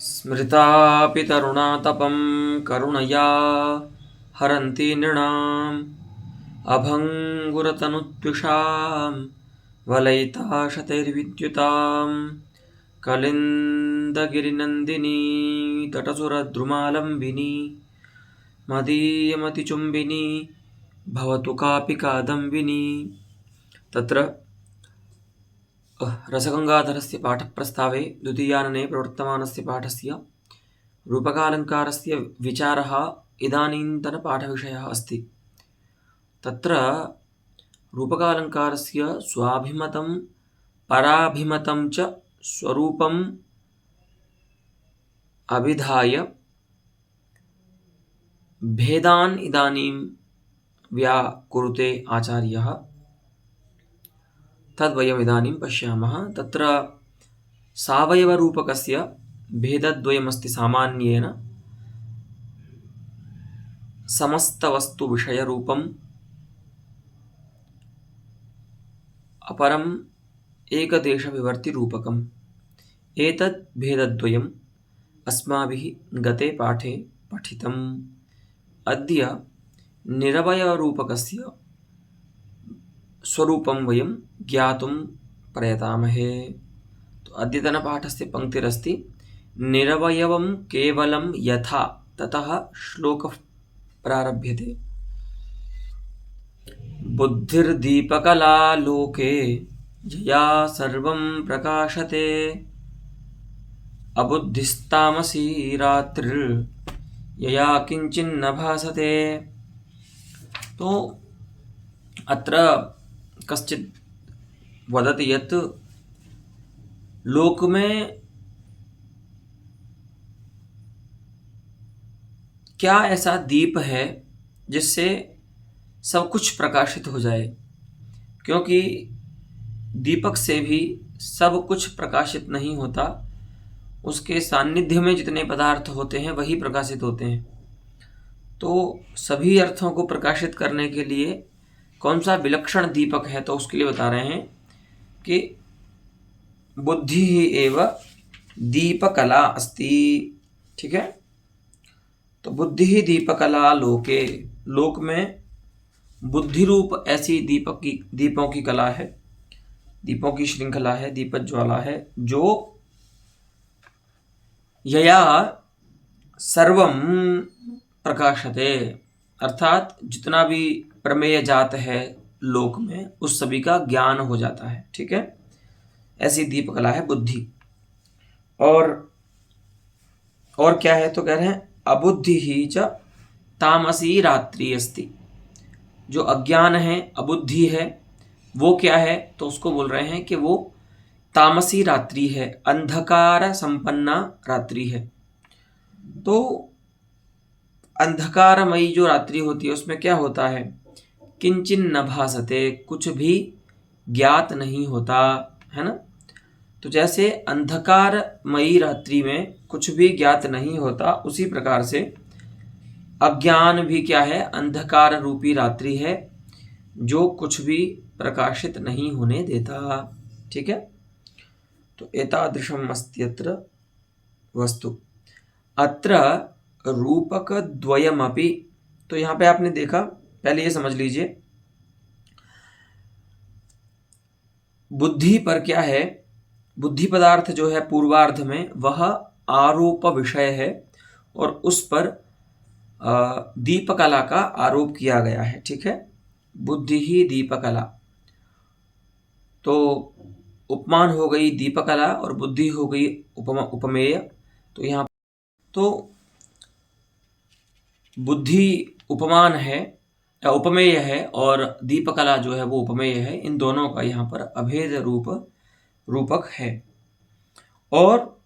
स्मृतापि तरुणातपं करुणया हरन्ति नृणाम् अभङ्गुरतनुत्विषां वलयिता शतैर्विद्युतां कलिन्दगिरिनन्दिनी तटसुरद्रुमालम्बिनी मदीयमतिचुम्बिनी भवतु कापि कादम्बिनी। तत्र रसगङ्गाधरस्य पाठप्रस्तावे द्वितीयानने प्रवर्तमानस्य पाठस्य रूपकालङ्कारस्य विचारः इदानीन्तनपाठविषयः अस्ति। तत्र रूपकालङ्कारस्य स्वाभिमतं पराभिमतं च स्वरूपम् अभिधाय भेदान् इदानीं व्याकुरुते आचार्यः। तद्वयम् इदानीं पश्यामः। तत्र सावयवरूपकस्य भेदद्वयमस्ति। सामान्येन समस्तवस्तुविषयरूपम्, अपरम् एकदेशविवर्तिरूपकम्। एतद् भेदद्वयम् अस्माभिः गते पाठे पठितम्। अद्य निरवयवरूपकस्य स्वरूपं वयं ज्ञातुं प्रयतामहे। तो अद्यतनपाठस्य पङ्क्तिरस्ति निरवयवं केवलं यथा। ततः श्लोकः प्रारभ्यते। बुद्धिर्दीपकला लोके यया सर्वं प्रकाशते अबुद्धिस्तामसी रात्रिर्यया किंचिन्न भासते। तो अत्र कश्चित् वदति यत् लोक में क्या ऐसा दीप है जिससे सब कुछ प्रकाशित हो जाए, क्योंकि दीपक से भी सब कुछ प्रकाशित नहीं होता। उसके सान्निध्य में जितने पदार्थ होते हैं वही प्रकाशित होते हैं। तो सभी अर्थों को प्रकाशित करने के लिए कौन सा विलक्षण दीपक है, तो उसके लिए बता रहे हैं कि बुद्धि ही एव दीपकला अस्ति। ठीक है, तो बुद्धि ही दीपकला लोके, लोक में बुद्धि रूप ऐसी दीपों की कला है, दीपों की श्रृंखला है, दीपक ज्वाला है, जो यया सर्वम प्रकाशते, अर्थात जितना भी प्रमेय जात है लोक में उस सभी का ज्ञान हो जाता है। ठीक है, ऐसी दीपकला है बुद्धि। और क्या है, तो कह रहे हैं अबुद्धि ही च तामसी रात्रि अस्ति। जो अज्ञान है, अबुद्धि है, वो क्या है, तो उसको बोल रहे हैं कि वो तामसी रात्रि है, अंधकार संपन्ना रात्रि है। तो अंधकारमयी जो रात्रि होती है उसमें क्या होता है, किंचिन न भासते, कुछ भी ज्ञात नहीं होता है ना। तो जैसे अंधकारमयी रात्रि में कुछ भी ज्ञात नहीं होता, उसी प्रकार से अज्ञान भी क्या है, अंधकार रूपी रात्रि है जो कुछ भी प्रकाशित नहीं होने देता। ठीक है, तो एतादृशम् अस्त्यत्र वस्तु। अत्र रूपक द्वयमपि, तो यहाँ पे आपने देखा, पहले ये समझ लीजिए बुद्धि पर क्या है, बुद्धि पदार्थ जो है पूर्वार्ध में वह आरोप विषय है और उस पर दीपकला का आरोप किया गया है। ठीक है, बुद्धि ही दीपकला, तो उपमान हो गई दीपकला और बुद्धि हो गई उपमेय। तो यहाँ तो बुद्धि उपमान है या उपमेय है और दीपकला जो है वो उपमेय है। इन दोनों का यहाँ पर अभेद रूपक है। और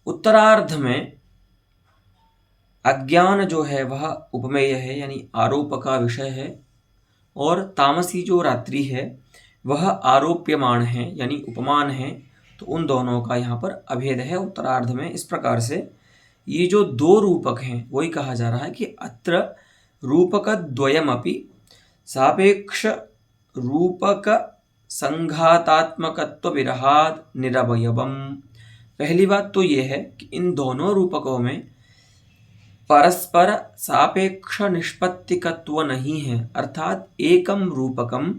उत्तरार्ध में अज्ञान जो है वह उपमेय है, यानी आरोप का विषय है, और तामसी जो रात्रि है वह आरोप्यमान है, यानी उपमान है। तो उन दोनों का यहाँ पर अभेद है उत्तरार्ध में। इस प्रकार से ये जो दो रूपक हैं वही कहा जा रहा है कि अत्र रूपक द्वयमपि सापेक्ष रूपक संघातात्मकत्व विरहाद निरवयवम। पहली बात तो ये है कि इन दोनों रूपकों में परस्पर सापेक्ष निष्पत्तिकत्व नहीं है, अर्थात एकम रूपकम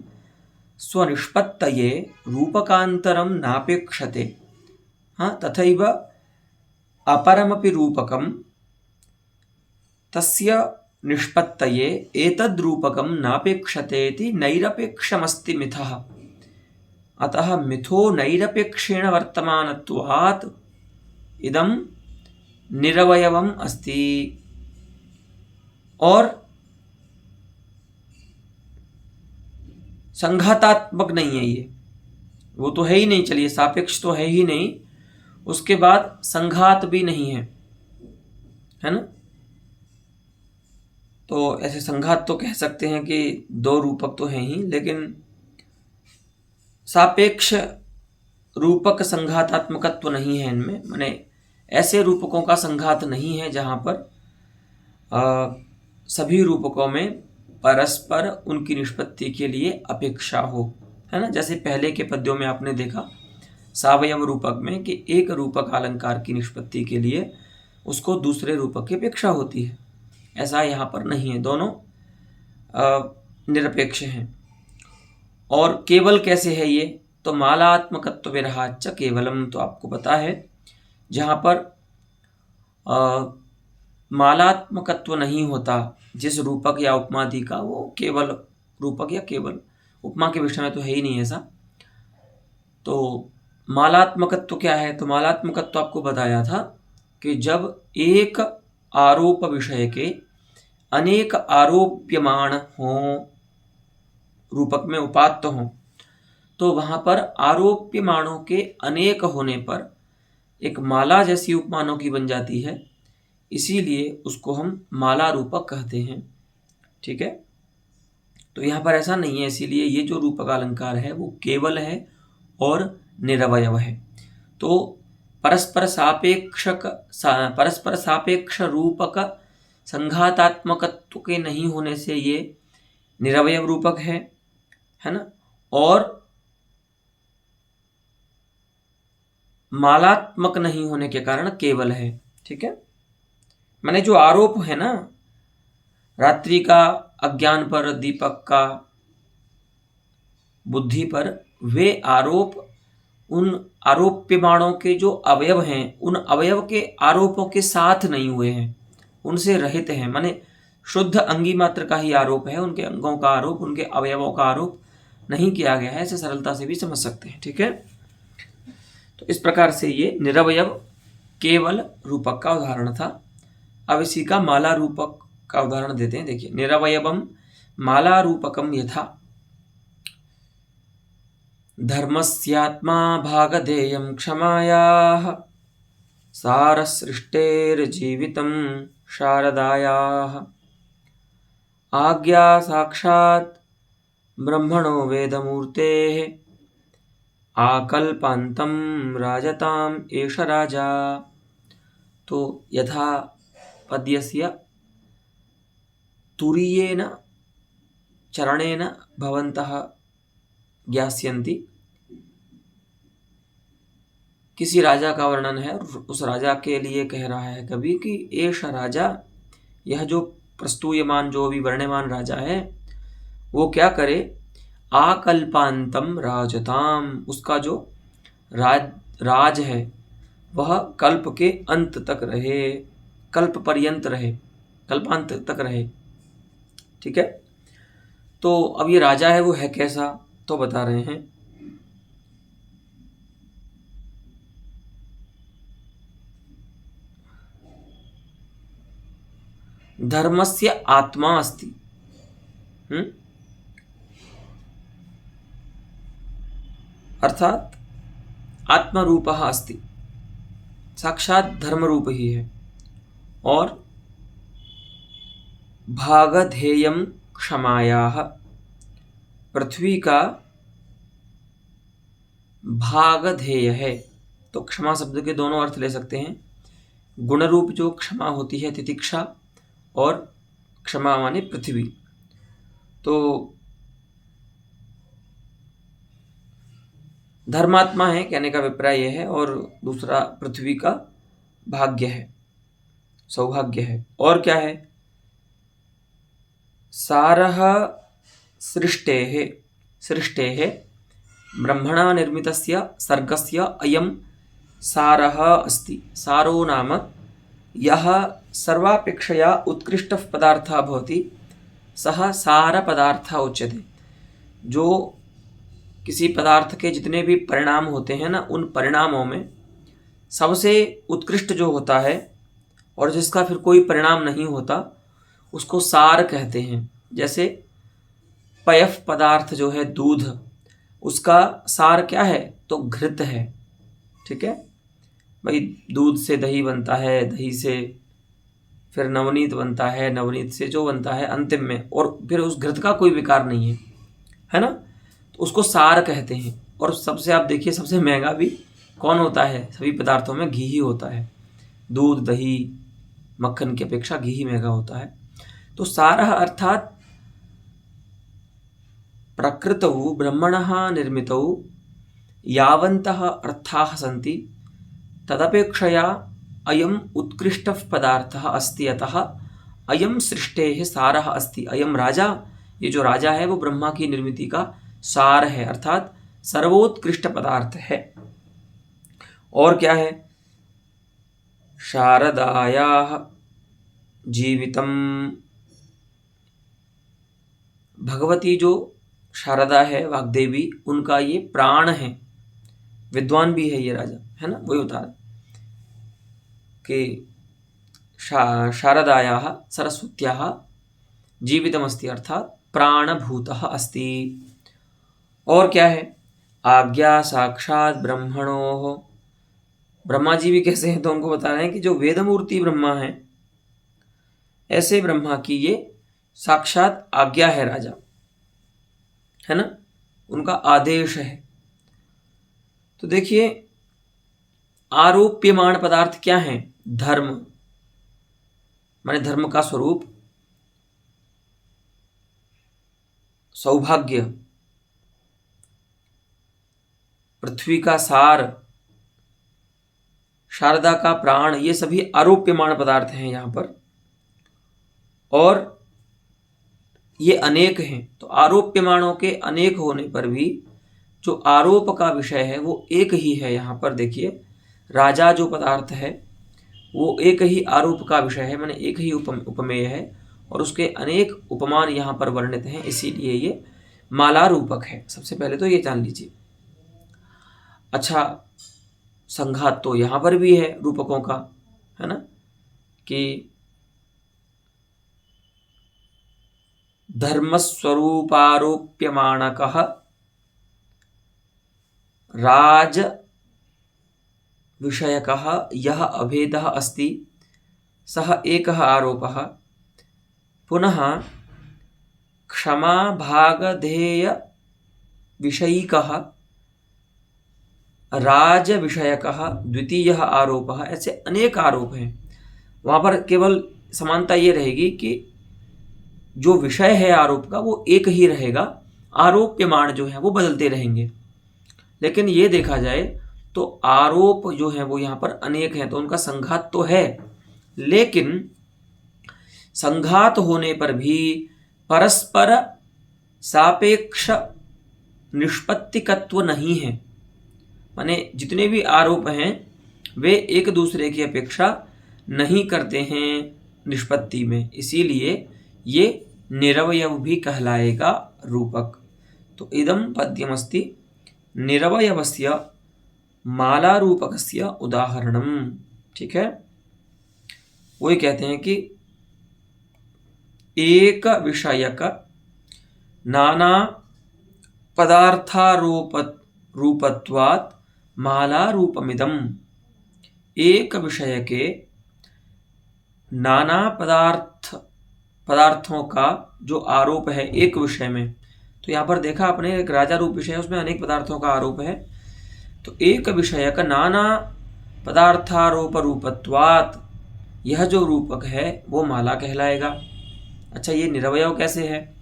स्वनिष्पत्तये रूपकान्तरं नापेक्षते। हाँ, तथैव अपरमपि रूपकं तस्य निष्पत्तये एतद्रूपकं नापेक्षते इति नैरपेक्षमस्ति मिथः। अतः मिथो नैरपेक्षेण वर्तमानत्वात् इदं निरवयवम् अस्ति। और संघातात्मक नहीं है ये, वो तो है ही नहीं, चलिए सापेक्ष तो है ही नहीं, उसके बाद संघात भी नहीं है ना। तो ऐसे संघात तो कह सकते हैं कि दो रूपक तो हैं ही, लेकिन सापेक्ष रूपक संघातात्मकत्व नहीं है इनमें, माने ऐसे रूपकों का संघात नहीं है जहाँ पर सभी रूपकों में परस्पर उनकी निष्पत्ति के लिए अपेक्षा हो, है ना। जैसे पहले के पद्यों में आपने देखा सावयव रूपक में कि एक रूपक अलंकार की निष्पत्ति के लिए उसको दूसरे रूपक की अपेक्षा होती है, ऐसा यहाँ पर नहीं है, दोनों निरपेक्ष हैं। और केवल कैसे है ये, तो मालात्मकत्व विरहाच्च केवलम, तो आपको पता है जहाँ पर मालात्मकत्व नहीं होता जिस रूपक या उपमादि का, वो केवल रूपक या केवल उपमा के विषय में तो है ही नहीं ऐसा। तो मालात्मकत्व क्या है, तो मालात्मकत्व आपको बताया था कि जब एक आरोप विषय के अनेक आरोप्यमाण हों, रूपक में उपात्त हों, तो वहाँ पर आरोप्यमाणों के अनेक होने पर एक माला जैसी उपमानों की बन जाती है, इसीलिए उसको हम माला रूपक कहते हैं। ठीक है, तो यहाँ पर ऐसा नहीं है, इसीलिए ये जो रूपक अलंकार है वो केवल है और निरवयव है। तो परस्पर सापेक्ष रूपक संघातात्मकत्व के नहीं होने से ये निरवयव रूपक है ना, और मालात्मक नहीं होने के कारण केवल है। ठीक है, माने जो आरोप है ना, रात्रि का अज्ञान पर, दीपक का बुद्धि पर, वे आरोप उन आरोप्यमाणों के जो अवयव हैं, उन अवयव के आरोपों के साथ नहीं हुए हैं, उनसे रहित हैं, माने शुद्ध अंगी मात्र का ही आरोप है, उनके अंगों का आरोप, उनके अवयवों का आरोप नहीं किया गया है, ऐसे सरलता से भी समझ सकते हैं। ठीक है, तो इस प्रकार से ये निरवयव केवल रूपक का उदाहरण था। अब इसी का माला रूपक का उदाहरण देते हैं। देखिए, निरवयवम माला रूपकम यथा धर्मस्यात्मा भागधेयं क्षमायाः सारसृष्टेर्जीवितं शारदायाः आज्ञा साक्षात् ब्रह्मणो वेदमूर्तेः आकल्पान्तं राजताम् एष राजा। तो यथा पद्यस्य तुरीयेन चरणेन भवन्तः ज्ञास्यन्ति, किसी राजा का वर्णन है और उस राजा के लिए कह रहा है कवि कि एष राजा, यह जो प्रस्तूयमान जो भी वर्ण्यमान राजा है वो क्या करे, आकल्पांतम राजताम, उसका जो राज है वह कल्प के अंत तक रहे, कल्प पर्यंत रहे, कल्पांत तक रहे। ठीक है, तो अब ये राजा है वो है कैसा, तो बता रहे हैं। धर्मस्य आत्मा अस्ति, अर्थात आत्मरूपः अस्ति, साक्षात धर्म रूप ही है। और भागधेयं क्षमायाः, पृथ्वी का भागधेय है, तो क्षमा शब्द के दोनों अर्थ ले सकते हैं। गुण रूप जो क्षमा होती है तितिक्षा, और क्षमा माने पृथ्वी। तो धर्मात्मा है कहने का अभिप्राय यह है, और दूसरा पृथ्वी का भाग्य है, सौभाग्य है। और क्या है? सारः सृष्टेः सृष्टेः ब्रह्मणा निर्मितस्य सर्गस्य अयं सारः अस्ति। सारो नाम यः सर्वापेक्षया उत्कृष्टः पदार्थः भवति सः सारपदार्थः उच्यते। जो किसी पदार्थ के जितने भी परिणाम होते हैं ना, उन परिणामों में सबसे उत्कृष्ट जो होता है और जिसका फिर कोई परिणाम नहीं होता, उसको सार कहते हैं। जैसे पयः पदार्थ जो है दूध, उसका सार क्या है? तो घृत है। ठीक है भाई, दूध से दही बनता है, दही से फिर नवनीत बनता है, नवनीत से जो बनता है अंतिम में, और फिर उस घृत का कोई विकार नहीं है ना, तो उसको सार कहते हैं। और सबसे आप देखिए, सबसे महंगा भी कौन होता है? सभी पदार्थों में घी ही होता है। दूध, दही, मक्खन की अपेक्षा घी ही महंगा होता है। तो सारः अर्थात प्रकृतौ ब्रह्मणः निर्मितौ यावन्तः अर्थाः सन्ति तदपेक्षया अयम् उत्कृष्टः पदार्थः अस्ति, अतः अयम सृष्टेः सारः अस्ति। अयम राजा, ये जो राजा है वो ब्रह्मा की निर्मिति का सार है, अर्थात सर्वोत्कृष्ट पदार्थ है। और क्या है? शारदायाः जीवितम, भगवती जो शारदा है, वाग्देवी, उनका ये प्राण है। विद्वान भी है ये राजा, है ना, वही बता रहे कि शारदायाः सरस्वत्याः जीवितमस्ति, अर्थात प्राणभूतः अस्ति। और क्या है? आज्ञा साक्षात ब्रह्मणोः, ब्रह्मा जी भी कैसे हैं? तो उनको बता रहे हैं कि जो वेदमूर्ति ब्रह्मा है, ऐसे ब्रह्मा की ये साक्षात आज्ञा है राजा, है ना, उनका आदेश है। तो देखिए, आरोप्यमाण पदार्थ क्या है? धर्म, माने धर्म का स्वरूप, सौभाग्य, पृथ्वी का सार, शारदा का प्राण, ये सभी आरोप्यमाण पदार्थ हैं यहाँ पर। और ये अनेक हैं। तो आरोप्यमाणों के अनेक होने पर भी जो आरोप का विषय है वो एक ही है। यहाँ पर देखिए, राजा जो पदार्थ है वो एक ही आरोप का विषय है, माने एक ही उपमेय है, और उसके अनेक उपमान यहाँ पर वर्णित हैं, इसीलिए ये माला रूपक है। सबसे पहले तो ये जान लीजिए। अच्छा, संघात तो यहाँ पर भी है रूपकों का, है ना, कि धर्मस्वरूपारोप्यमाणकः राज विषयकः यः अभेदः अस्ति सः एकः आरोपः। पुनः क्षमाभागधेय विषयिकः राज विषयकः द्वितीयः आरोपः। ऐसे अनेक आरोप हैं। वहाँ पर केवल समानता ये रहेगी कि जो विषय है आरोप का वो एक ही रहेगा, आरोप्यमाण जो है वो बदलते रहेंगे। लेकिन ये देखा जाए तो आरोप जो है वो यहाँ पर अनेक हैं, तो उनका संघात तो है, लेकिन संघात होने पर भी परस्पर सापेक्ष निष्पत्तिकत्व नहीं है। माने जितने भी आरोप हैं वे एक दूसरे की अपेक्षा नहीं करते हैं निष्पत्ति में, इसीलिए ये निरवयव भी कहलाएगा रूपक। तो इदं पद्यमस्ति निरवयवस्य मालारूपकस्य उदाहरणम। ठीक है, वही कहते हैं कि एक विषयक नाना पदार्थारोपत्वात् मालारूपमिदम्। एक विषय के नाना पदार्थों का जो आरोप है एक विषय में, तो यहाँ पर देखा आपने एक राजा रूप विषय है, उसमें अनेक पदार्थों का आरोप है। तो एक विषय का नाना पदार्थारोप रूपत्वात्, यह जो रूपक है वो माला कहलाएगा। अच्छा, ये निरवयव कैसे है?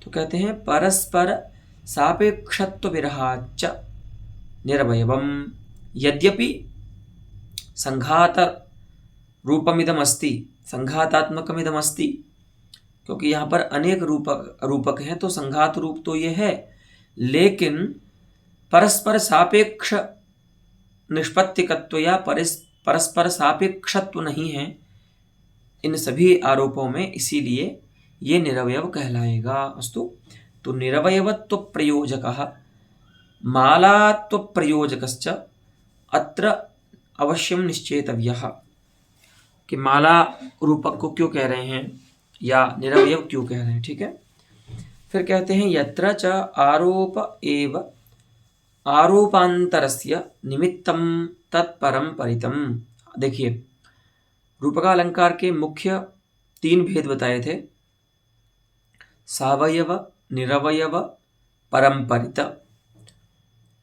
तो कहते हैं परस्पर सापेक्षत्व विरहाच। निरवयवम। यद्यपि संघात रूपमिदमस्ति, संघातात्मकमिदमस्ति, क्योंकि यहाँ पर अनेक रूपक हैं तो संघात रूप तो ये है, लेकिन परस्पर सापेक्ष निष्पत्तिकत्व या परस्पर सापेक्षत्व नहीं है इन सभी आरोपों में, इसीलिए ये निरवयव कहलाएगा। अस्तु, तो निरवयवत्व प्रयोजकः मालात्व प्रयोजकश्च अत्र अवश्यम निश्चेतव्यः। कि माला रूपक को क्यों कह रहे हैं या निरवयव क्यों कह रहे हैं, ठीक है। फिर कहते हैं यत्र च आरोप एव आरोपांतरस्य निमित्तम तत्परम परितम। देखिए, रूपकालंकार के मुख्य 3 भेद बताए थे, सावयव, निरवयव, परंपरित।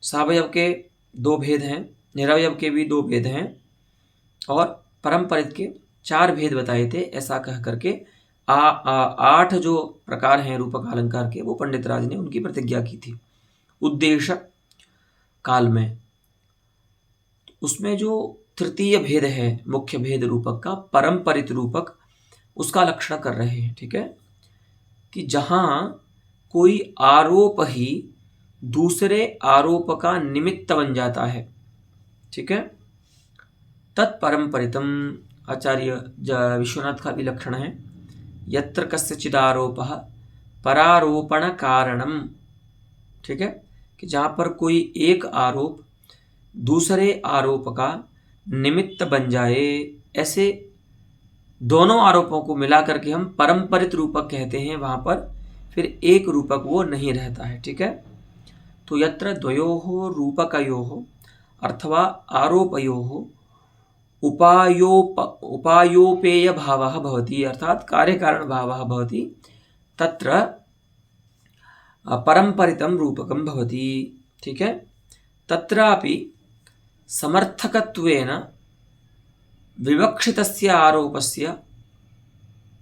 सावयव के 2 भेद हैं, निरवयव के भी 2 भेद हैं, और परंपरित के 4 भेद बताए थे। ऐसा कह करके 8 जो प्रकार हैं रूपकालंकार के, वो पंडित राज ने उनकी प्रतिज्ञा की थी उद्देश्य काल में। उसमें जो तृतीय भेद है, मुख्य भेद रूपक का, परंपरित रूपक, उसका लक्षण कर रहे हैं, ठीक है। कि जहां कोई आरोप ही दूसरे आरोप का निमित्त बन जाता है, ठीक है, तत्परंपरितम। आचार्य विश्वनाथ का भी लक्षण है, यत्र कस्यचिद आरोपः परारोपण कारणम, ठीक है। कि जहां पर कोई एक आरोप दूसरे आरोप का निमित्त बन जाए, ऐसे दोनों आरोपों को मिला करके हम परंपरित रूपक कहते हैं। वहां पर फिर एक रूपक वो नहीं रहता है, ठीक है। तो यत्र द्वयोः रूपकयोः अथवा आरोपयोः उपायोपेय भावः भवति, अर्थात कार्यकारण भावः भवति, तत्र परंपरितं रूपकं भवति, ठीक है। तत्रापि समर्थकत्वेन विवक्षितस्य आरोपस्य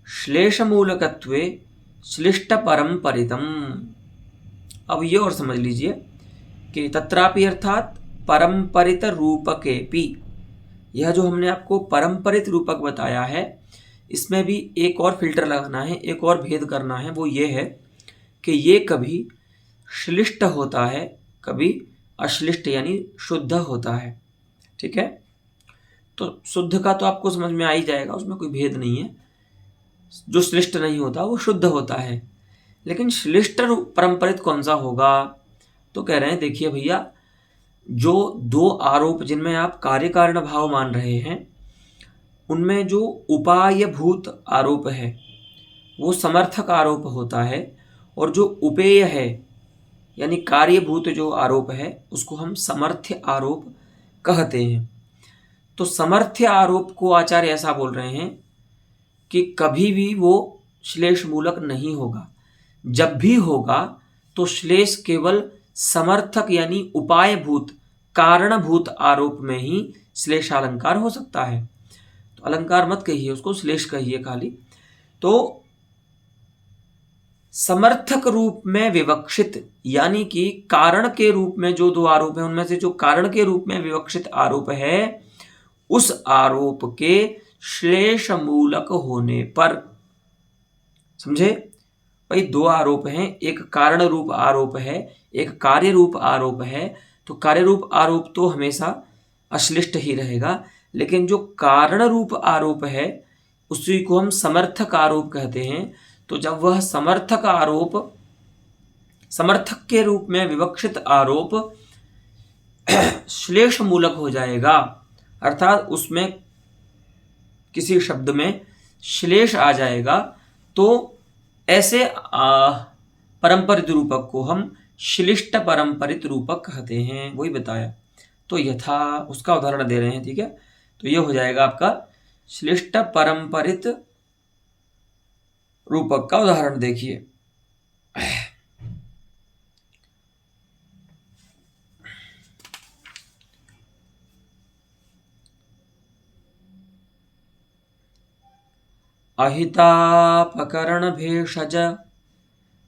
श्लेषमूलकत्वे श्लिष्टपरंपरितम्। अब ये और समझ लीजिए कि तत्रापि अर्थात परंपरित रूपकेपि, यह जो हमने आपको परंपरित रूपक बताया है, इसमें भी एक और फिल्टर लगाना है, एक और भेद करना है। वो ये है कि ये कभी श्लिष्ट होता है, कभी अश्लिष्ट यानी शुद्ध होता है, ठीक है। तो शुद्ध का तो आपको समझ में आ ही जाएगा, उसमें कोई भेद नहीं है। जो श्लिष्ट नहीं होता वो शुद्ध होता है। लेकिन श्लिष्ट परंपरित कौन सा होगा, तो कह रहे हैं देखिए भैया, जो 2 आरोप जिनमें आप कार्य कारण भाव मान रहे हैं, उनमें जो उपायभूत आरोप है वो समर्थक आरोप होता है, और जो उपेय है यानी कार्यभूत जो आरोप है उसको हम समर्थ्य आरोप कहते हैं। तो समर्थ्य आरोप को आचार्य ऐसा बोल रहे हैं कि कभी भी वो श्लेष मूलक नहीं होगा। जब भी होगा तो श्लेष केवल समर्थक यानी उपायभूत कारणभूत आरोप में ही श्लेषालंकार हो सकता है। तो अलंकार मत कहिए उसको, श्लेष कहिए खाली। तो समर्थक रूप में विवक्षित यानी कि कारण के रूप में जो 2 आरोप हैं, उनमें से जो कारण के रूप में विवक्षित आरोप है, उस आरोप के श्लेष मूलक होने पर, समझे भाई, 2 आरोप हैं, एक कारण रूप आरोप है, एक कार्य रूप आरोप है। तो कार्य रूप आरोप तो हमेशा अश्लिष्ट ही रहेगा, लेकिन जो कारण रूप आरोप है उसी को हम समर्थक आरोप कहते हैं। तो जब वह समर्थक आरोप, समर्थक के रूप में विवक्षित आरोप श्लेष मूलक हो जाएगा, अर्थात उसमें किसी शब्द में श्लेष आ जाएगा, तो ऐसे परंपरित रूपक को हम श्लिष्ट परंपरित रूपक कहते हैं। वही बताया। तो यथा, उसका उदाहरण दे रहे हैं, ठीक है। तो ये हो जाएगा आपका श्लिष्ट परंपरित रूपक का उदाहरण देखिए। अहितापकरण भेषज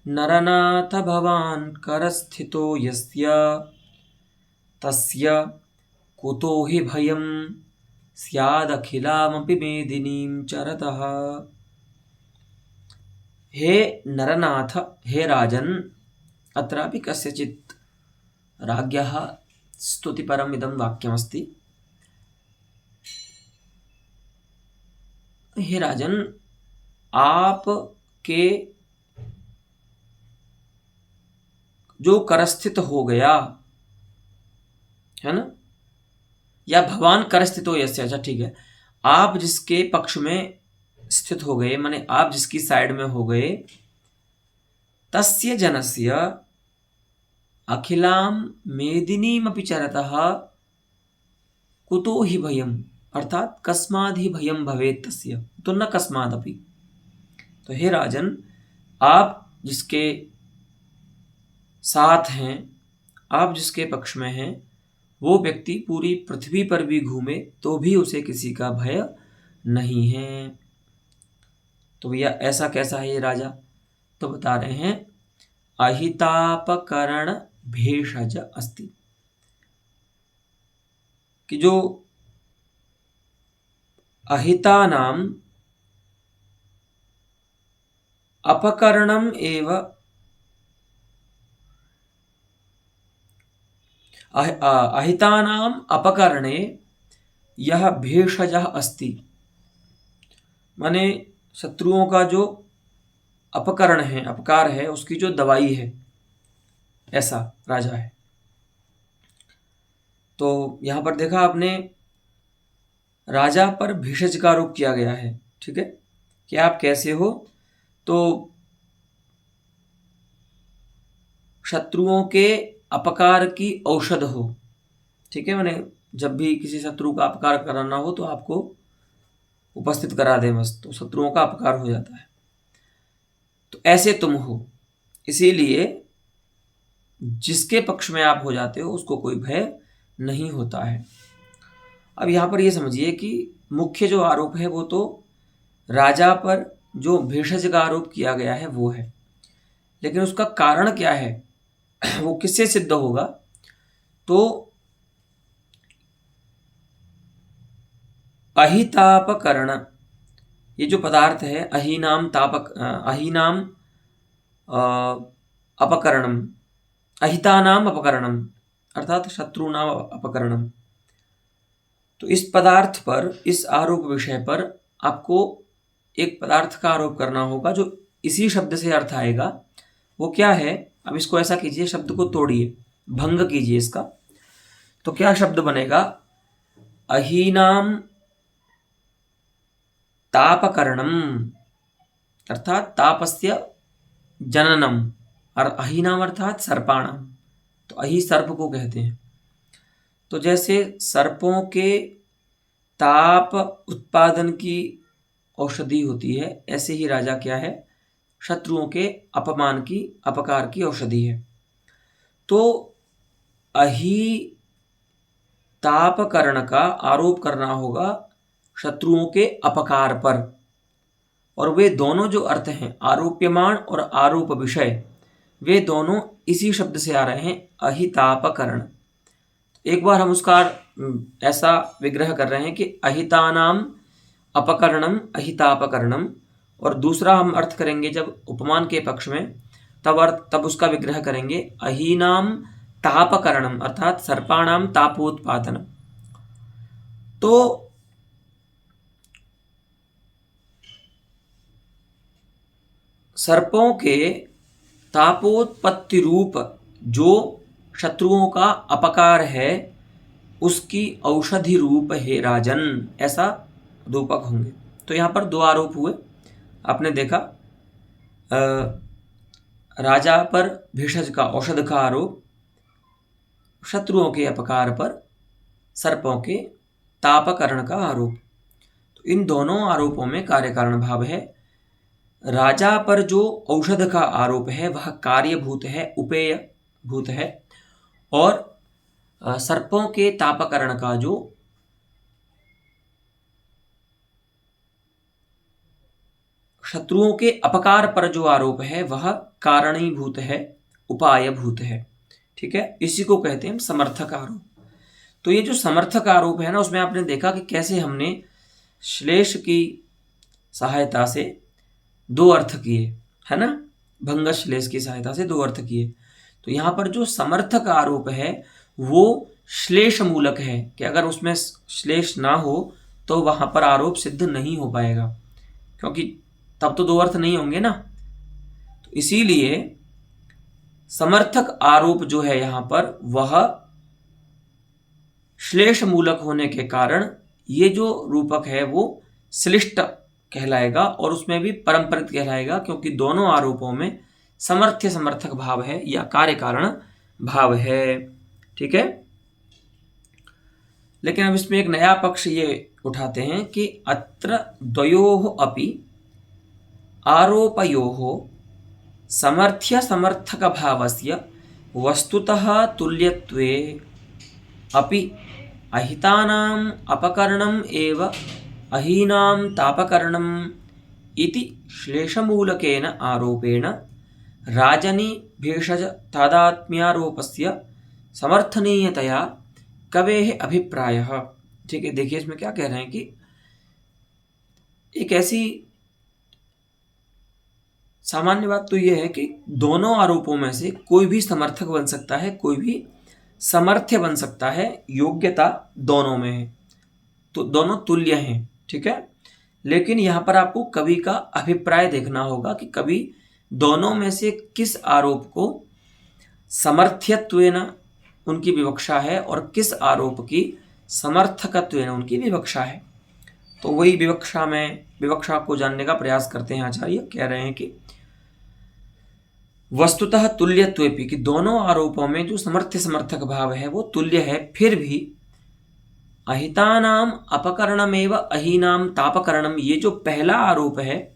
नरनाथ भवान करस्थितो यस्य तस्य कुतो हि भयं स्यादखिलामपि मेदिनीं चरतः। हे नरनाथ, हे राजन्, अत्रापि कस्यचित् राज्ञः स्तुतिपरम् इदं वाक्यमस्ति। हे राजन, आपके जो करस्थित हो गया है ना, या भगवान करस्थितो यस्य, अच्छा ठीक है, आप जिसके पक्ष में स्थित हो गए, माने आप जिसकी साइड में हो गए, तस्य जनस्य अखिलां मेदिनीमपि चरतः कुतो हि भयम्, अर्थात कस्माद् ही भयम भवेत् तस्य, तो न कस्मादपि। तो हे राजन, आप जिसके साथ हैं, आप जिसके पक्ष में हैं, वो व्यक्ति पूरी पृथ्वी पर भी घूमे तो भी उसे किसी का भय नहीं है। तो भैया ऐसा कैसा है ये राजा? तो बता रहे हैं अहितापकरण भेषज अस्ति, कि जो अहितानाम अपकरणम एव अहितानाम अपकरणे यह भेषजः अस्ति, माने शत्रुओं का जो अपकरण है, अपकार है, उसकी जो दवाई है, ऐसा राजा है। तो यहां पर देखा आपने, राजा पर भेषज का आरोप किया गया है, ठीक है, कि आप कैसे हो, तो शत्रुओं के अपकार की औषध हो, ठीक है, माने जब भी किसी शत्रु का अपकार कराना हो तो आपको उपस्थित करा दे बस, तो शत्रुओं का अपकार हो जाता है। तो ऐसे तुम हो, इसीलिए जिसके पक्ष में आप हो जाते हो उसको कोई भय नहीं होता है। अब यहां पर यह समझिए कि मुख्य जो आरोप है वो तो राजा पर जो भेषज का आरोप किया गया है वो है, लेकिन उसका कारण क्या है वो किससे सिद्ध होगा? तो अहितापकरण, ये जो पदार्थ है, अहीनाम अपकरणम, अहितानाम अपकरणम अर्थात शत्रुनाम अपकरणम। तो इस पदार्थ पर, इस आरोप विषय पर आपको एक पदार्थ का आरोप करना होगा जो इसी शब्द से अर्थ आएगा। वो क्या है? अब इसको ऐसा कीजिए, शब्द को तोड़िए, भंग कीजिए इसका। तो क्या शब्द बनेगा? अहीनाम तापकरणम, अर्थात तापस्य जननम, और अहीनाम अर्थात सर्पाणाम। तो अही सर्प को कहते हैं। तो जैसे सर्पों के ताप उत्पादन की औषधि होती है, ऐसे ही राजा क्या है? शत्रुओं के अपमान की, अपकार की औषधि है। तो अही तापकरण का आरोप करना होगा शत्रुओं के अपकार पर, और वे दोनों जो अर्थ हैं, आरोप्यमान और आरोप विषय, वे दोनों इसी शब्द से आ रहे हैं, अहितापकरण। एक बार हम उसका ऐसा विग्रह कर रहे हैं कि अहितानाम अपकरणम अहितापकरणम, और दूसरा हम अर्थ करेंगे जब उपमान के पक्ष में, तब उसका विग्रह करेंगे अहीनाम तापकरणम, अर्थात सर्पाणाम तापोत्पादनम। तो सर्पों के तापोत्पत्ति रूप जो शत्रुओं का अपकार है, उसकी औषधि रूप हे राजन, ऐसा रूपक होंगे। तो यहां पर दो आरोप हुए, आपने देखा, राजा पर भेषज का, औषध का आरोप, शत्रुओं के अपकार पर सर्पों के तापकरण का आरोप। तो इन दोनों आरोपों में कार्य कारण भाव है। राजा पर जो औषध का आरोप है वह कार्यभूत है, उपेय भूत है, और सर्पों के तापकरण का जो शत्रुओं के अपकार पर जो आरोप है वह कारणीभूत है, उपायभूत है। ठीक है, इसी को कहते हैं समर्थक आरोप। तो ये जो समर्थक आरोप है ना, उसमें आपने देखा कि कैसे हमने श्लेष की सहायता से दो अर्थ किए, है ना, भंग श्लेष की सहायता से दो अर्थ किए। तो यहाँ पर जो समर्थक आरोप है वो श्लेष मूलक है कि अगर उसमें श्लेष ना हो तो वहां पर आरोप सिद्ध नहीं हो पाएगा, क्योंकि तब तो दो अर्थ नहीं होंगे ना। तो इसीलिए समर्थक आरोप जो है यहां पर वह श्लेष मूलक होने के कारण ये जो रूपक है वो श्लिष्ट कहलाएगा और उसमें भी परंपरित कहलाएगा, क्योंकि दोनों आरोपों में समर्थ्य समर्थक भाव है या कार्य कारण भाव है। ठीक है, लेकिन अब इसमें एक नया पक्ष ये उठाते हैं कि अत्र द्वयोः अपि आरोपयोः समर्थ्य समर्थक भावस्य वस्तुतः तुल्यत्वे अपि अहितानाम् अपकरणम् एव अहीनां तापकरणम् इति श्लेषमूलकेन आरोपेण राजनी भेषज तादात्म्यारोपस्य समर्थनीयतया कवेः अभिप्रायः। ठीक है, देखिए इसमें क्या कह रहे हैं कि एक ऐसी सामान्य बात तो यह है कि दोनों आरोपों में से कोई भी समर्थक बन सकता है, कोई भी समर्थ्य बन सकता है, योग्यता दोनों में है, तो दोनों तुल्य हैं। ठीक है, लेकिन यहां पर आपको कवि का अभिप्राय देखना होगा कि कवि दोनों में से किस आरोप को समर्थ्यत्वेन उनकी विवक्षा है और किस आरोप की समर्थकत्वेन उनकी विवक्षा है। तो वही विवक्षा को जानने का प्रयास करते हैं आचार्य। कह रहे हैं कि वस्तुतः तुल्यत्वेपि, कि दोनों आरोपों में जो समर्थ्य समर्थक भाव है वो तुल्य है, फिर भी अहितानाम अपकरणमेव अहीनाम तापकरणम, ये जो पहला आरोप है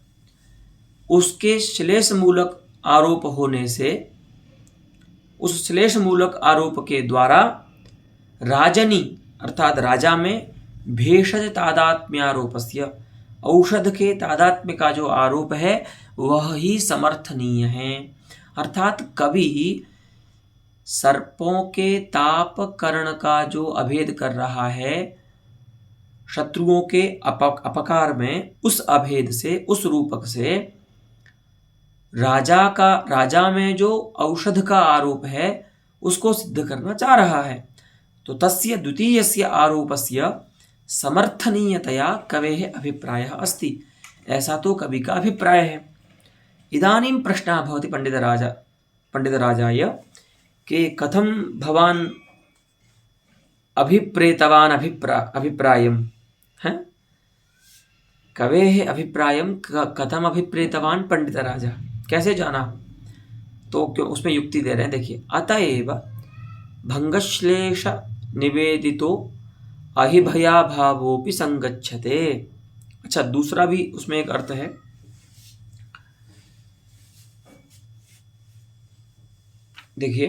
उसके श्लेष मूलक आरोप होने से, उस श्लेष मूलक आरोप के द्वारा राजनी अर्थात राजा में भेषज तादात्म्यारोपस्य, औषध के तादात्म्य का जो आरोप है वह ही समर्थनीय है। अर्थात कवि सर्पों के तापकरण का जो अभेद कर रहा है शत्रुओं के अपकार में, उस अभेद से, उस रूपक से राजा में जो औषध का आरोप है उसको सिद्ध करना चाह रहा है। तो तस्य द्वितीयस्य आरोपस्य समर्थनीयतया कवेः अभिप्रायः अस्ति, ऐसा तो कवि का अभिप्राय है। इदानीं प्रश्नः भवति पंडितराजाय कि कथं भवान् अभिप्रेतवान् अभिप्रायं, हैं, कवेः अभिप्रायं कथम अभिप्रेतवान् पंडितराजा, कैसे जाना? तो क्यों उसमें युक्ति दे रहे हैं, देखिए। अतएव भंगश्लेष निवेदितो अहिभया भावोपि संगच्छते। अच्छा, दूसरा भी उसमें एक अर्थ है, देखिए,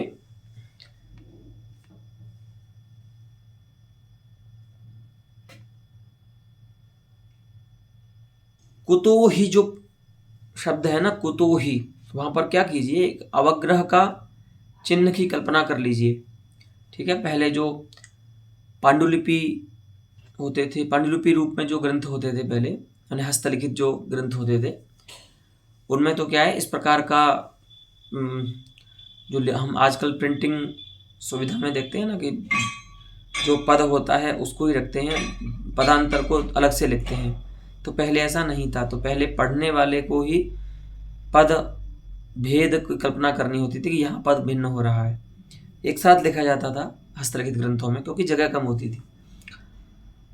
कुतो ही जो शब्द है ना, कुतो ही, वहां पर क्या कीजिए, एक अवग्रह का चिन्ह की कल्पना कर लीजिए। ठीक है, पहले जो पांडुलिपि होते थे, पांडुलिपि रूप में जो ग्रंथ होते थे पहले, यानी हस्तलिखित जो ग्रंथ होते थे, उनमें तो क्या है, इस प्रकार का जो हम आजकल प्रिंटिंग सुविधा में देखते हैं ना कि जो पद होता है उसको ही रखते हैं, पदांतर को अलग से लिखते हैं। तो पहले ऐसा नहीं था, तो पहले पढ़ने वाले को ही पद भेद की कल्पना करनी होती थी कि यहाँ पद भिन्न हो रहा है। एक साथ लिखा जाता था हस्तलिखित ग्रंथों में, क्योंकि जगह कम होती थी।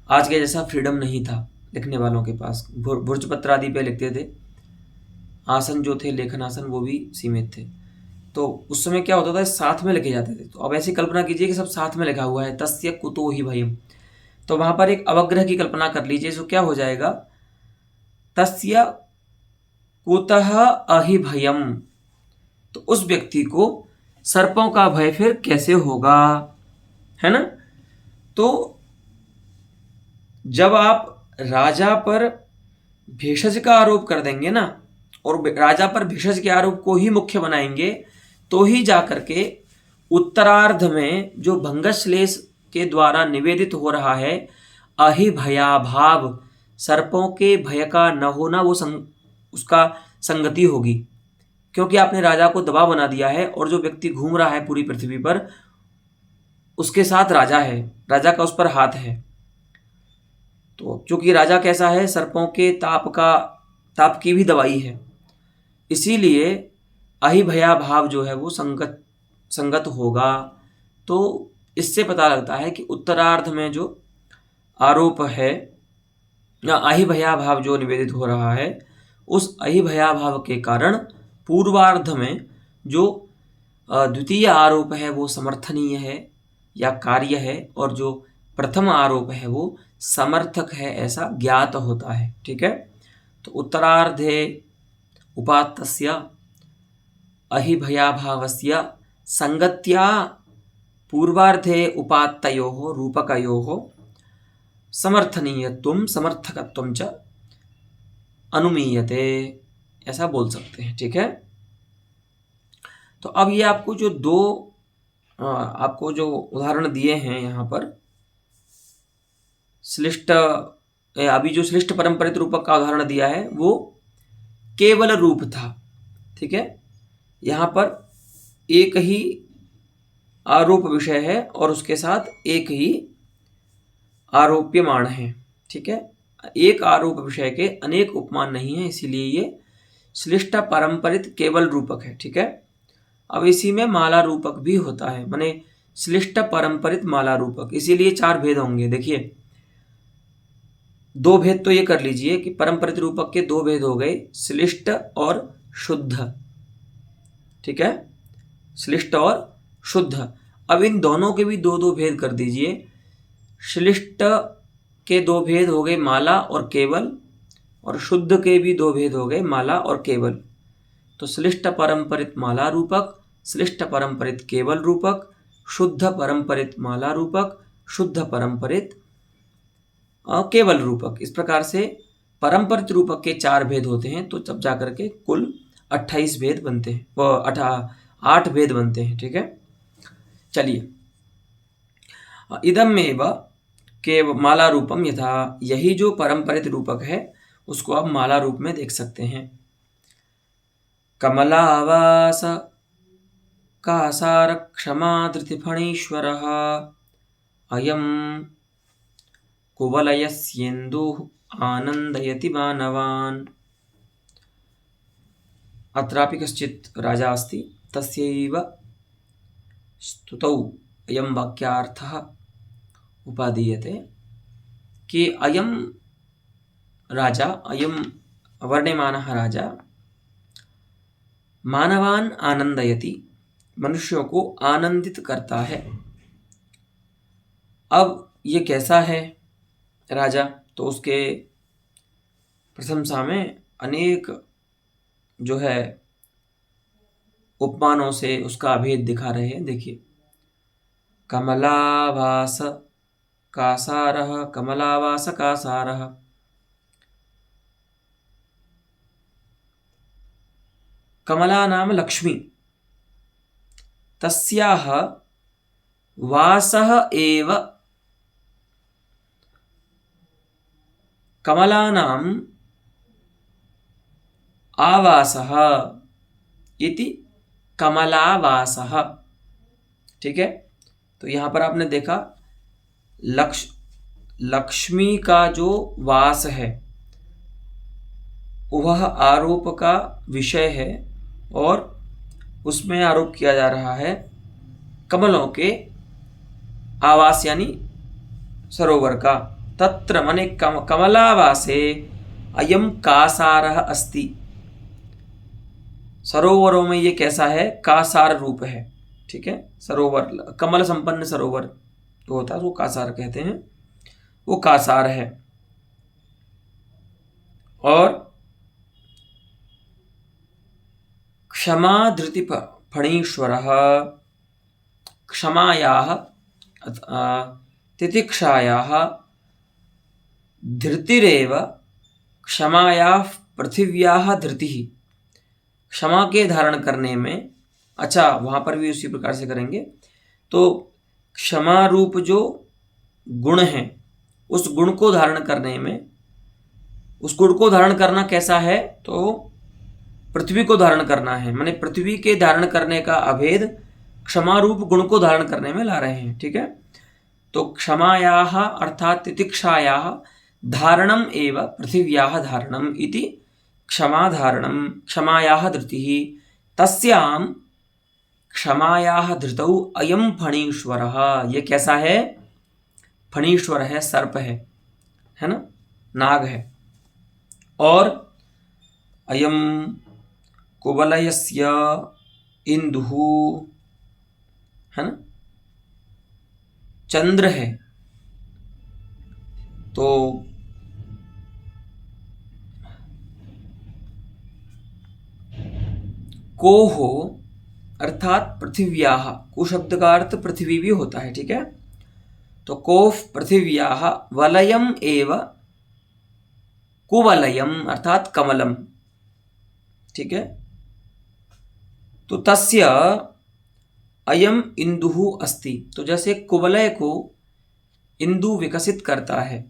आज के जैसा फ्रीडम नहीं था लिखने वालों के पास, भुर्जपत्र आदि पे लिखते थे, आसन जो थे लेखन आसन वो भी सीमित थे। तो उस समय क्या होता था, साथ में लिखे जाते थे। तो अब ऐसी कल्पना कीजिए कि सब साथ में लिखा हुआ है, तस्य कुतो ही भयम, तो वहां पर एक अवग्रह की कल्पना कर लीजिए। तो क्या हो जाएगा, तस्य कुतः अहिभयम, तो उस व्यक्ति को सर्पों का भय फिर कैसे होगा, है ना। तो जब आप राजा पर भेषज का आरोप कर देंगे ना, और राजा पर भेषज के आरोप को ही मुख्य बनाएंगे, तो ही जाकर के उत्तरार्ध में जो भंगश्लेष के द्वारा निवेदित हो रहा है अहिभयाभाव, सर्पों के भय का न होना, वो उसका संगति होगी। क्योंकि आपने राजा को दबाव बना दिया है और जो व्यक्ति घूम रहा है पूरी पृथ्वी पर उसके साथ राजा है, राजा का उस पर हाथ है। तो चूंकि राजा कैसा है, सर्पों के ताप की भी दवाई है, इसीलिए अहिभया भाव जो है वो संगत होगा। तो इससे पता लगता है कि उत्तरार्ध में जो आरोप है या अहिभया भाव जो निवेदित हो रहा है, उस अहिभया भाव के कारण पूर्वार्ध में जो द्वितीय आरोप है वो समर्थनीय है या कार्य है, और जो प्रथम आरोप है वो समर्थक है, ऐसा ज्ञात होता है। ठीक है, तो उत्तरार्धे उपात्तस्य अहिभयाभावस्य संगत्या पूर्वार्धे उपात्तयोः रूपकयोः समर्थनीयत्वं समर्थकत्वं च अनुमीयते, ऐसा बोल सकते हैं। ठीक है, तो अब ये आपको जो उदाहरण दिए हैं यहाँ पर अभी जो श्लिष्ट परंपरित रूपक का उदाहरण दिया है वो केवल रूप था। ठीक है, यहाँ पर एक ही आरोप विषय है और उसके साथ एक ही आरोप्यमाण है। ठीक है, एक आरोप विषय के अनेक उपमान नहीं है, इसीलिए ये श्लिष्ट परंपरित केवल रूपक है। ठीक है, अब इसी में माला रूपक भी होता है, माने श्लिष्ट परंपरित माला रूपक, इसीलिए 4 भेद होंगे। देखिए 2 भेद तो ये कर लीजिए कि परंपरित रूपक के 2 भेद हो गए, श्लिष्ट और शुद्ध। ठीक है, श्लिष्ट और शुद्ध। अब इन दोनों के भी 2-2 भेद कर दीजिए। श्लिष्ट के 2 भेद हो गए माला और केवल, और शुद्ध के भी 2 भेद हो गए माला और केवल। तो श्लिष्ट परंपरित माला रूपक, श्लिष्ट परंपरित केवल रूपक, शुद्ध परंपरित माला रूपक, शुद्ध परंपरित केवल रूपक, इस प्रकार से परंपरित रूपक के 4 भेद होते हैं। तो तब जाकर के कुल 28 भेद बनते हैं, वो 8 भेद बनते हैं। ठीक है, चलिए इदमेव के माला रूपम यथा, यही जो परंपरित रूपक है उसको आप माला रूप में देख सकते हैं। कमलावास कासार क्षमा धृतिफणीश्वरः अयं कुवलयस्येन्दुः आनन्दयति मानवान्। अत्रापि कश्चित् राजा अस्ति, तस्यैव स्तुतौ अयं वाक्यार्थः उपादीयते कि अयं राजा, अयं वर्ण्यमानः राजा मानवान् आनंदयति, मनुष्यों को आनंदित करता है। अब ये कैसा है राजा, तो उसके प्रशंसा में अनेक जो है उपमानों से उसका भेद दिखा रहे हैं। देखिए कमलावास कासारः, कमलावास कासारः, कमला नाम लक्ष्मी, तस्याः वासः एव कमलानाम् आवासः इति कमलावासः। ठीक है, तो यहाँ पर आपने देखा लक्ष्मी का जो वास है वह आरोप का विषय है, और उसमें आरोप किया जा रहा है कमलों के आवास यानी सरोवर का। तत्र मने कमलावासे अयम कासारः अस्ति, सरोवरों में ये कैसा है, कासार रूप है। ठीक है, सरोवर कमल संपन्न सरोवर जो होता है वो कासार कहते हैं, वो कासार है। और क्षमा धृति फणीश्वरः, क्षमायाः तितिक्षायाः धृतिरेव क्षमायाः पृथिव्याः धृतिः, क्षमा के धारण करने में, अच्छा वहाँ पर भी उसी प्रकार से करेंगे। तो क्षमा रूप जो गुण हैं उस गुण को धारण करने में, उस गुण को धारण करना कैसा है, तो पृथ्वी को धारण करना है, माने पृथ्वी के धारण करने का अभेद क्षमा रूप गुण को धारण करने में ला रहे हैं। ठीक है, तो क्षमायाः अर्थात तितिक्षायाः धारणम एव पृथिव्याः धारणम इति क्षमा धारणम क्षमायाः धृतिः तस्याम क्षमायाः धृतौ अयम फणीश्वरः। ये कैसा है, फणीश्वर है, सर्प है ना, नाग है। और अयम कुवलयस्य इंदुः है ना, चंद्र है। तो कोहो अर्थात पृथिव्याः, कु शब्द का अर्थ पृथ्वी भी होता है। ठीक है, तो कोफ पृथिव्याः वलयम एव कुवलयम अर्थात कमलम। ठीक है, तो तस्य अयम इंदुः अस्ति। तो जैसे कुवलय को इंदु विकसित करता है,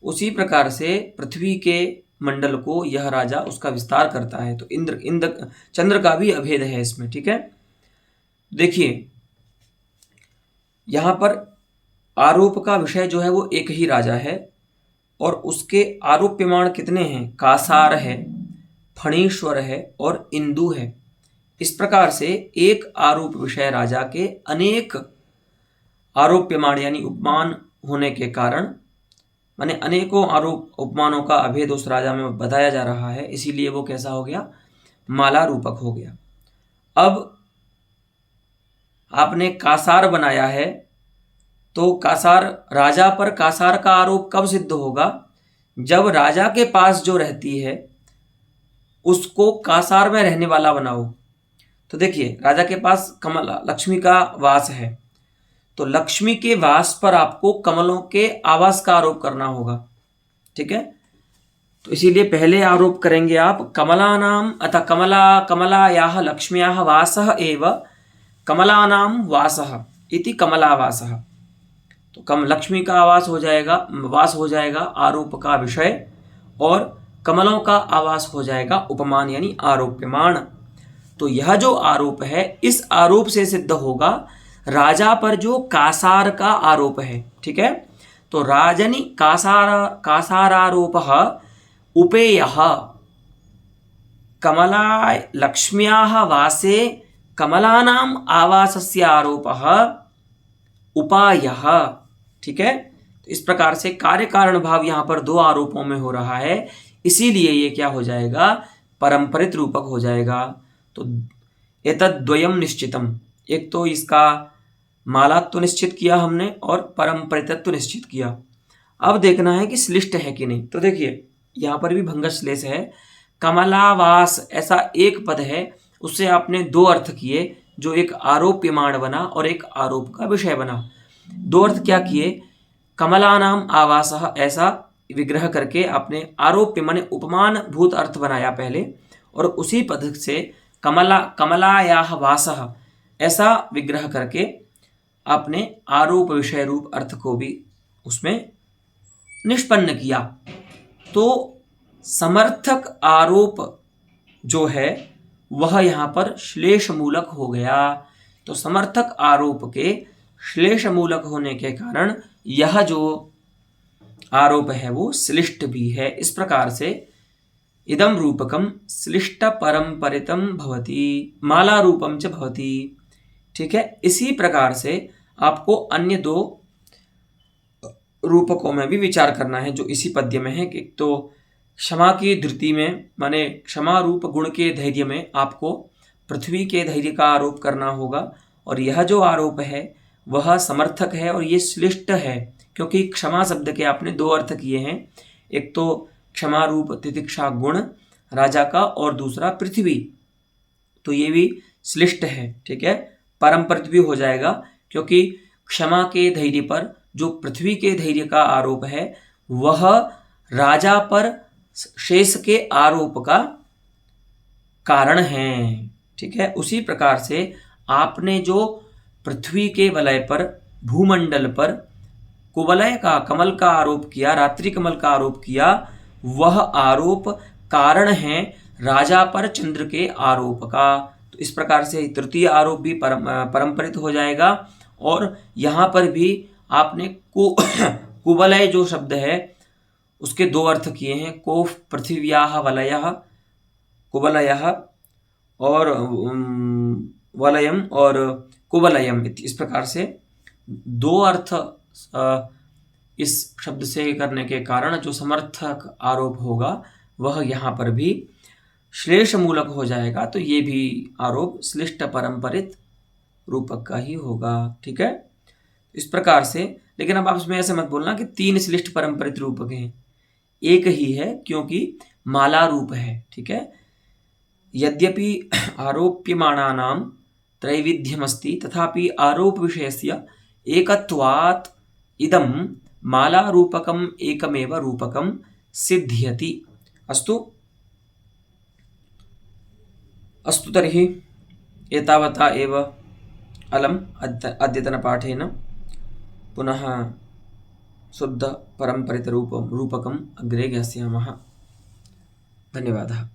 उसी प्रकार से पृथ्वी के मंडल को यह राजा उसका विस्तार करता है। तो इंद्र चंद्र का भी अभेद है इसमें। ठीक है, देखिए यहां पर आरोप का विषय जो है वो एक ही राजा है और उसके आरोप्यमाण कितने हैं, कासार है, फणीश्वर है और इंदु है। इस प्रकार से एक आरोप विषय राजा के अनेक आरोप्यमाण यानी उपमान होने के कारण, माने अनेकों आरोप उपमानों का अभेद उस राजा में बताया जा रहा है, इसीलिए वो कैसा हो गया, माला रूपक हो गया। अब आपने कासार बनाया है, तो कासार राजा पर कासार का आरोप कब सिद्ध होगा, जब राजा के पास जो रहती है उसको कासार में रहने वाला बनाओ। तो देखिए राजा के पास कमल लक्ष्मी का वास है, तो लक्ष्मी के वास पर आपको कमलों के आवास का आरोप करना होगा। ठीक है, तो इसीलिए पहले आरोप करेंगे आप कमलानाम अतः कमलायाः लक्ष्म्याः वासः एव कमलानाम वासः इति कमलावासः। तो लक्ष्मी का आवास हो जाएगा, वास हो जाएगा आरोप का विषय, और कमलों का आवास हो जाएगा उपमान यानी आरोप्यमाण। तो यह जो आरोप है, इस आरोप से सिद्ध होगा राजा पर जो कासार का आरोप है। ठीक है, तो राजनि कासारारोपः उपेयः कमला लक्ष्म्याः वासे कमलानाम आवासस्य आरोपः उपायः। ठीक है, तो इस प्रकार से कार्य कारण भाव यहां पर दो आरोपों में हो रहा है, इसीलिए ये क्या हो जाएगा, परंपरित रूपक हो जाएगा। तो एतद्द्वयम निश्चितम, एक तो इसका मालात्व निश्चित किया हमने और परंपरितत्व निश्चित किया। अब देखना है कि श्लिष्ट है कि नहीं। तो देखिए यहां पर भी भंगश्लेष है, कमलावास ऐसा एक पद है, उससे आपने दो अर्थ किए, जो एक आरोप्यमाण बना और एक आरोप का विषय बना। दो अर्थ क्या किए, कमलानाम आवासः ऐसा विग्रह करके आपने आरोप्य माने उपमान भूत अर्थ बनाया पहले, और उसी पद से कमलायाः वासः ऐसा विग्रह करके आपने आरोप विषय रूप अर्थ को भी उसमें निष्पन्न किया। तो समर्थक आरोप जो है वह यहाँ पर श्लेष मूलक हो गया। तो समर्थक आरोप के श्लेष मूलक होने के कारण यह जो आरोप है वो श्लिष्ट भी है। इस प्रकार से इदम रूपकम श्लिष्ट परंपरितम भवति माला रूपम च भवति। ठीक है, इसी प्रकार से आपको अन्य दो रूपकों में भी विचार करना है जो इसी पद्य में है। एक तो क्षमा की धृति में, माने क्षमा रूप गुण के धैर्य में आपको पृथ्वी के धैर्य का आरोप करना होगा, और यह जो आरोप है वह समर्थक है और ये श्लिष्ट है, क्योंकि क्षमा शब्द के आपने दो अर्थ किए हैं, एक तो क्षमा रूप तितिक्षा गुण राजा का और दूसरा पृथ्वी, तो ये भी श्लिष्ट है। ठीक है, परंपरित भी हो जाएगा, क्योंकि क्षमा के धैर्य पर जो पृथ्वी के धैर्य का आरोप है वह राजा पर शेष के आरोप का कारण है। ठीक है, उसी प्रकार से आपने जो पृथ्वी के वलय पर भूमंडल पर कुवलय का, कमल का आरोप किया, रात्रि कमल का आरोप किया, वह आरोप कारण है राजा पर चंद्र के आरोप का। तो इस प्रकार से तृतीय आरोप भी परंपरित हो जाएगा। और यहाँ पर भी आपने कुवलय जो शब्द है उसके दो अर्थ किए हैं, कोफ पृथिव्याः वलयः, कुवलयः, और वलयम और कुवलयम, इस प्रकार से दो अर्थ इस शब्द से करने के कारण जो समर्थक आरोप होगा वह यहाँ पर भी श्लेष मूलक हो जाएगा। तो ये भी आरोप श्लिष्ट परंपरित रूपक का ही होगा। ठीक है, इस प्रकार से। लेकिन अब आप इसमें ऐसे मत बोलना कि 3 श्लिष्ट परंपरित रूपक हैं, एक ही है, क्योंकि माला रूप है। ठीक है, यद्यपि आरोप्यमाणानां त्रैविध्यमस्ति तथापि आरोप विषयस्य एकत्वात् इदं मालारूपकम् एकमेव रूपकं सिद्ध्यति। अस्तु अस्तु तर्हि एतावता एव अलम् अद्यतनपाठेन। पुनः शुद्ध परंपरित रूपकम् अग्रे ज्ञास्यामः। धन्यवादः।